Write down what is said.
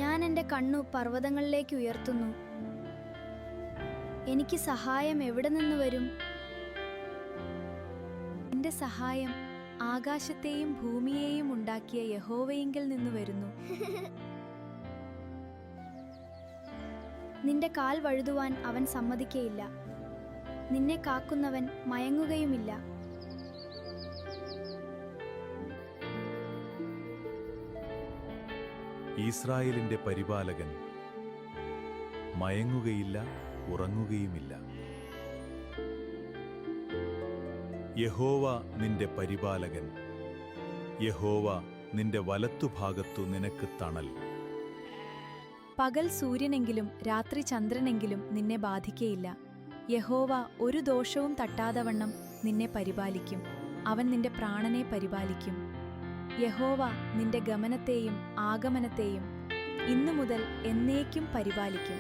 ഞാൻ എൻ്റെ കണ്ണു പർവ്വതങ്ങളിലേക്ക് ഉയർത്തുന്നു. എനിക്ക് സഹായം എവിടെ നിന്ന് വരും? എന്റെ സഹായം ആകാശത്തെയും ഭൂമിയെയും ഉണ്ടാക്കിയ യഹോവയിങ്കൽ നിന്ന് വരുന്നു. നിന്റെ കാൽ വഴുതുവാൻ അവൻ സമ്മതിക്കയില്ല. നിന്നെ കാക്കുന്നവൻ മയങ്ങുകയുമില്ല. ഇസ്രായേലിന്റെ പരിപാലകൻ മയങ്ങുകയില്ല, ഉറങ്ങുകയുമില്ല. യഹോവ നിന്റെ പരിപാലകൻ, യഹോവ നിന്റെ വലത്തുഭാഗത്തു നിനക്ക് തണൽ. പകൽ സൂര്യനെങ്കിലും രാത്രി ചന്ദ്രനെങ്കിലും നിന്നെ ബാധിക്കയില്ല. യഹോവ ഒരു ദോഷവും തട്ടാതവണ്ണം നിന്നെ പരിപാലിക്കും. അവൻ നിന്റെ പ്രാണനെ പരിപാലിക്കും. യഹോവ നിന്റെ ഗമനത്തെയും ആഗമനത്തെയും ഇന്നു മുതൽ എന്നേക്കും പരിപാലിക്കും.